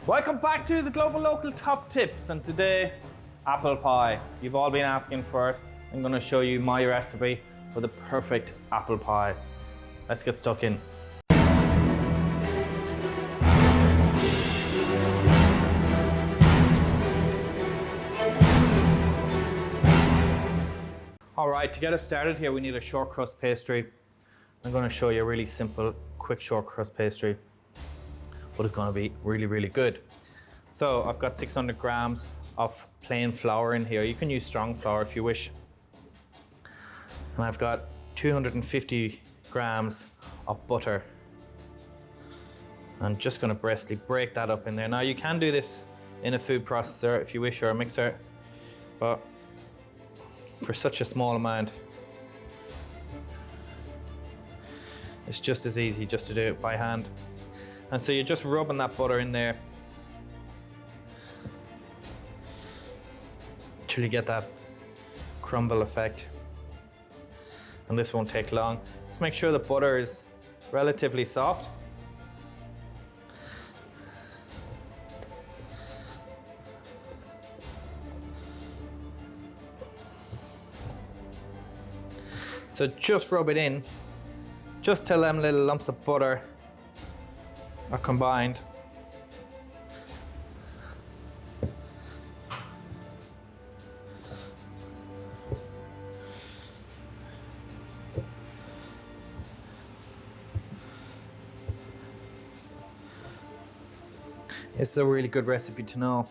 Welcome back to the Global Local Top Tips, and today, apple pie. You've all been asking for it. I'm going to show you my recipe for the perfect apple pie. Let's get stuck in. Alright, to get us started here we need a short crust pastry. I'm going to show you a really simple, quick short crust pastry, but it's going to be really good. So I've got 600 grams of plain flour in here. You can use strong flour if you wish. And I've got 250 grams of butter. I'm just going to basically break that up in there. Now you can do this in a food processor if you wish, or a mixer, but for such a small amount, it's just as easy just to do it by hand. And so you're just rubbing that butter in there till you get that crumble effect. And this won't take long. Just make sure the butter is relatively soft. So just rub it in, just till them little lumps of butter are combined. It's a really good recipe to know,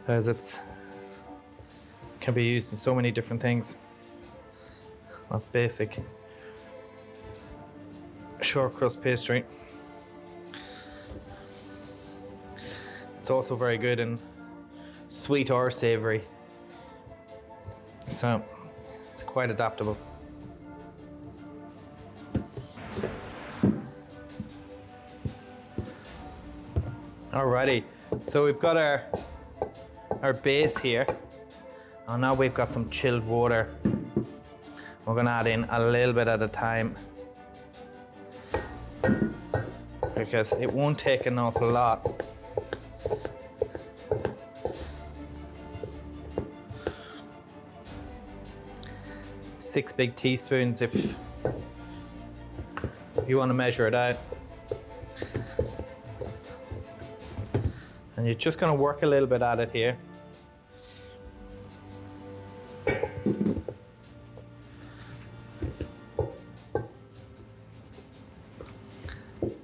as it can be used in so many different things. A basic short crust pastry. It's also very good in sweet or savoury, so it's quite adaptable. Alrighty, so we've got our base here, and now we've got some chilled water. We're going to add in a little bit at a time, because it won't take an awful lot. Six big teaspoons if you want to measure it out. And you're just going to work a little bit at it here.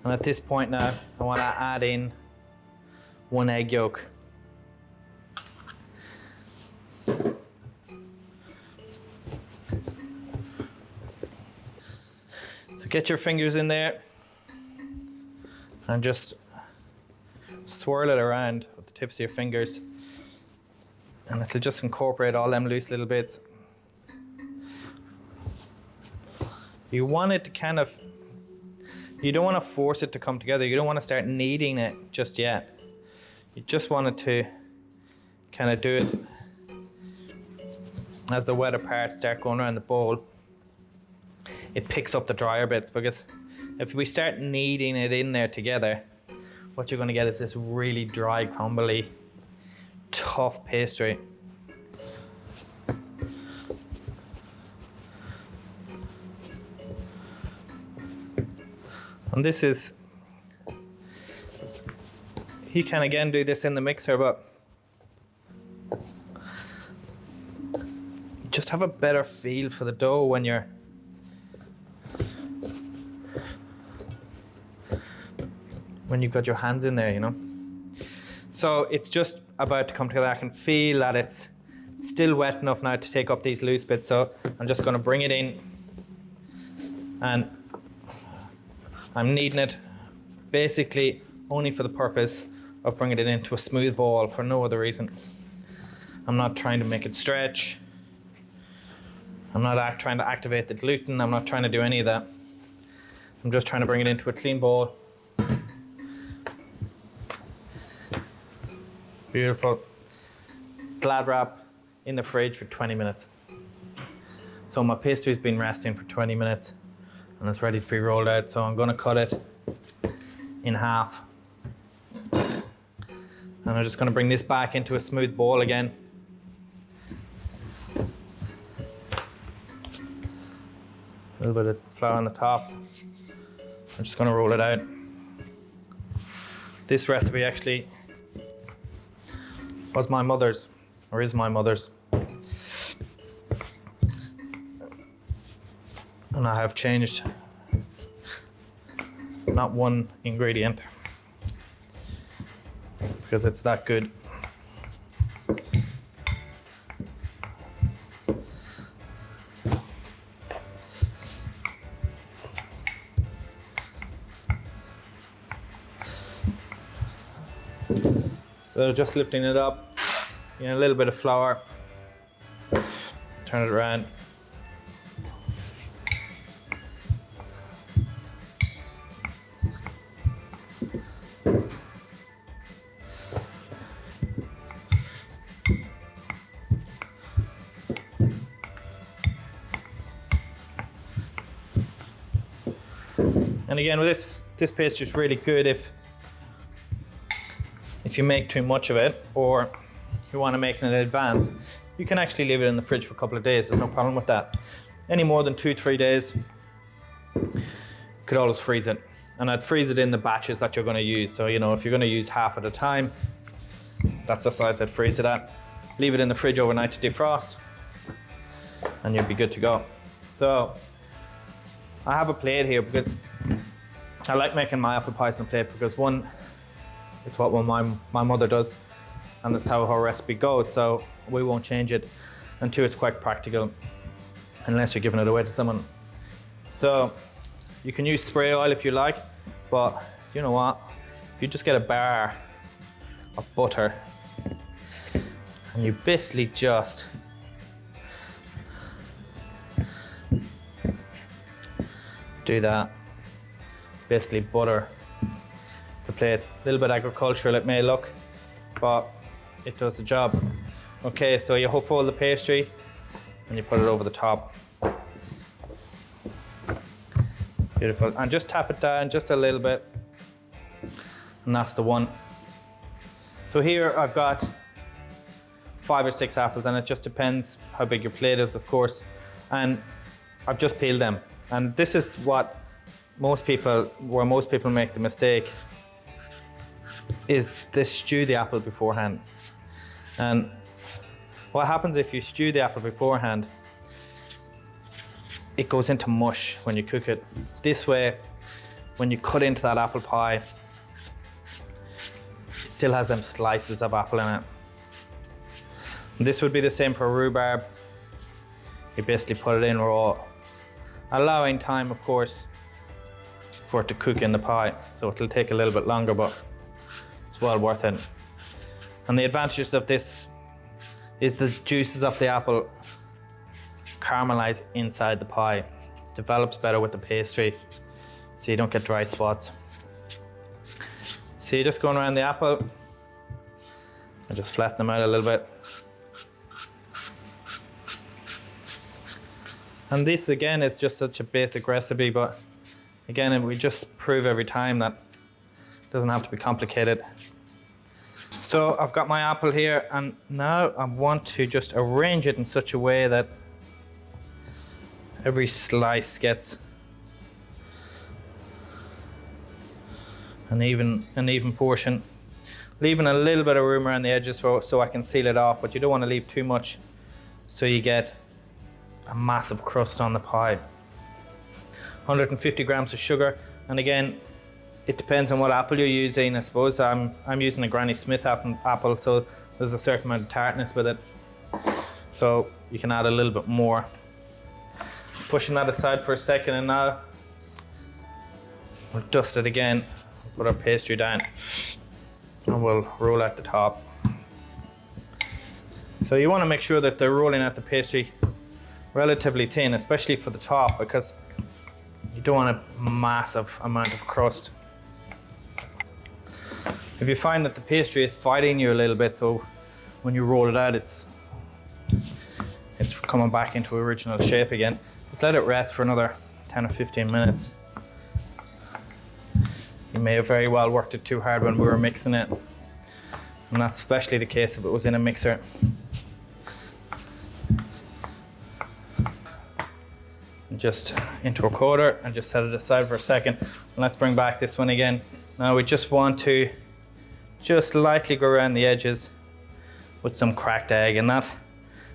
And at this point now, I want to add in 1 egg yolk. So get your fingers in there and just swirl it around with the tips of your fingers, and it'll just incorporate all them loose little bits. You want it to kind of, you don't want to force it to come together. You don't want to start kneading it just yet. You just want it to kind of do it as the wetter parts start going around the bowl. It picks up the drier bits, because if we start kneading it in there together, what you're going to get is this really dry, crumbly, tough pastry. And this is, you can again do this in the mixer, but just have a better feel for the dough when you've got your hands in there, you know. So it's just about to come together. I can feel that it's still wet enough now to take up these loose bits, so I'm just going to bring it in, and I'm kneading it basically only for the purpose of bringing it into a smooth ball, for no other reason. I'm not trying to make it stretch. I'm not trying to activate the gluten. I'm not trying to do any of that. I'm just trying to bring it into a clean bowl. Beautiful. Glad wrap in the fridge for 20 minutes. So my pastry's been resting for 20 minutes and it's ready to be rolled out. So I'm going to cut it in half. And I'm just going to bring this back into a smooth ball again. A little bit of flour on the top. I'm just going to roll it out. This recipe actually was my mother's, or is my mother's. And I have changed not one ingredient because it's that good. So just lifting it up, a little bit of flour, turn it around. And again, with this pastry is really good if you make too much of it, or you want to make it in advance. You can actually leave it in the fridge for a couple of days. There's no problem with that. Any more than 2-3 days, you could always freeze it. And I'd freeze it in the batches that you're going to use. So, if you're going to use half at a time, that's the size I'd freeze it at. Leave it in the fridge overnight to defrost, and you'll be good to go. So, I have a plate here because I like making my apple pies on a plate because one, it's what my mother does, and that's how her recipe goes, so we won't change it. And two, it's quite practical, unless you're giving it away to someone. So you can use spray oil if you like, but you know what? If you just get a bar of butter, and you basically just do that, basically butter the plate. A little bit agricultural it may look, but it does the job. Okay, so you fold the pastry and you put it over the top. Beautiful. And just tap it down just a little bit, and that's the one. So here I've got 5 or 6 apples, and it just depends how big your plate is, of course. And I've just peeled them. And this is what most people make the mistake, is they stew the apple beforehand. And what happens if you stew the apple beforehand, it goes into mush when you cook it. This way, when you cut into that apple pie, it still has them slices of apple in it. And this would be the same for rhubarb. You basically put it in raw, allowing time, of course, for it to cook in the pie. So it'll take a little bit longer, but it's well worth it. And the advantages of this is the juices of the apple caramelize inside the pie. Develops better with the pastry, so you don't get dry spots. So you're just going around the apple and just flatten them out a little bit. And this again is just such a basic recipe, but again, we just prove every time that it doesn't have to be complicated. So I've got my apple here, and now I want to just arrange it in such a way that every slice gets an even portion. Leaving a little bit of room around the edges so I can seal it off, but you don't want to leave too much so you get a massive crust on the pie. 150 grams of sugar, and again, it depends on what apple you're using. I suppose I'm using a Granny Smith apple, so there's a certain amount of tartness with it. So you can add a little bit more. Pushing that aside for a second, and now we'll dust it again, put our pastry down, and we'll roll out the top. So you want to make sure that they're rolling out the pastry relatively thin, especially for the top, because you don't want a massive amount of crust. If you find that the pastry is fighting you a little bit, so when you roll it out, it's coming back into original shape again, just let it rest for another 10 or 15 minutes. You may have very well worked it too hard when we were mixing it, And that's especially the case if it was in a mixer. Just into a quarter and just set it aside for a second. And let's bring back this one again. Now we just want to just lightly go around the edges with some cracked egg, and that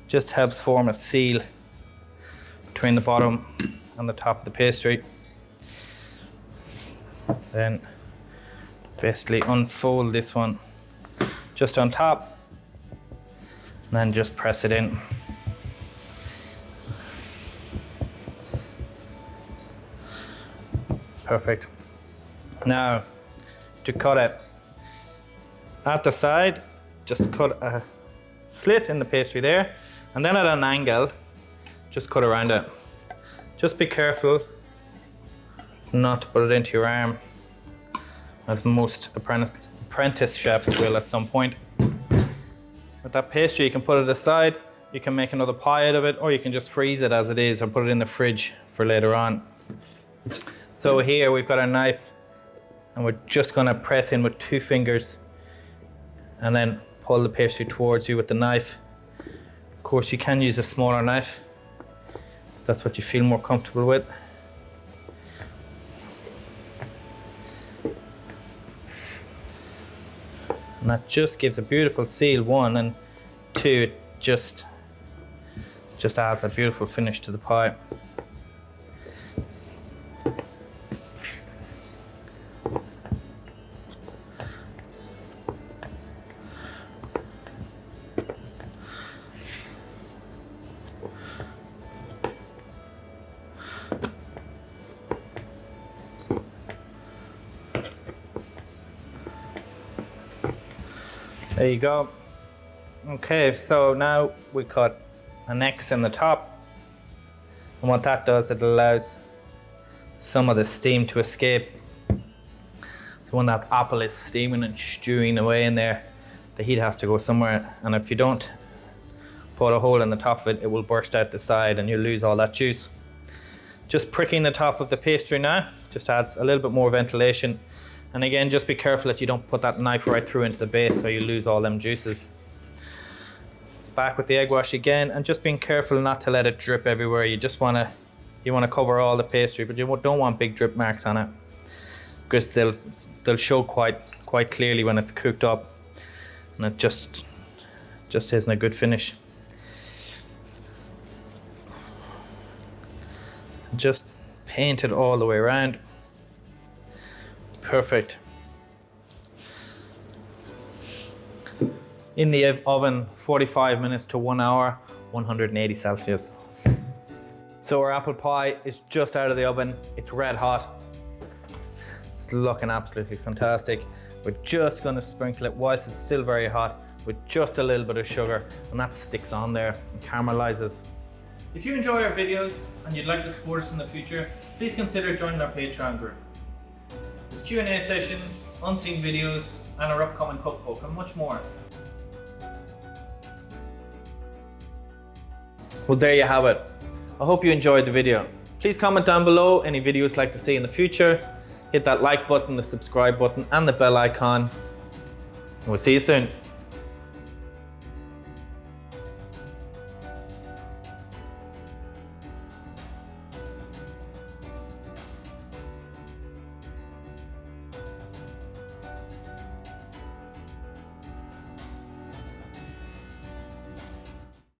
just helps form a seal between the bottom and the top of the pastry. Then basically unfold this one just on top and then just press it in. Perfect. Now to cut it at the side, just cut a slit in the pastry there, and then at an angle just cut around it. Just be careful not to put it into your arm, as most apprentice chefs will at some point. With that pastry, you can put it aside, you can make another pie out of it, or you can just freeze it as it is or put it in the fridge for later on. So here we've got our knife, and we're just going to press in with 2 fingers and then pull the pastry towards you with the knife. Of course, you can use a smaller knife if that's what you feel more comfortable with. And that just gives a beautiful seal, 1, and 2, it just adds a beautiful finish to the pie. There you go. Okay, so now we cut an X in the top, and what that does, it allows some of the steam to escape. So when that apple is steaming and stewing away in there, the heat has to go somewhere, and if you don't put a hole in the top of it, it will burst out the side and you'll lose all that juice. Just pricking the top of the pastry now just adds a little bit more ventilation. And again, just be careful that you don't put that knife right through into the base so you lose all them juices. Back with the egg wash again, and just being careful not to let it drip everywhere. You want to cover all the pastry, but you don't want big drip marks on it, because they'll show quite clearly when it's cooked up, and it just isn't a good finish. Just paint it all the way around. Perfect. In the oven, 45 minutes to 1 hour, 180 Celsius. So our apple pie is just out of the oven. It's red hot. It's looking absolutely fantastic. We're just going to sprinkle it whilst it's still very hot with just a little bit of sugar, and that sticks on there and caramelizes. If you enjoy our videos and you'd like to support us in the future, please consider joining our Patreon group. There's Q&A sessions, unseen videos, and our upcoming cookbook, and much more. Well, there you have it. I hope you enjoyed the video. Please comment down below any videos you'd like to see in the future. Hit that like button, the subscribe button, and the bell icon. We'll see you soon.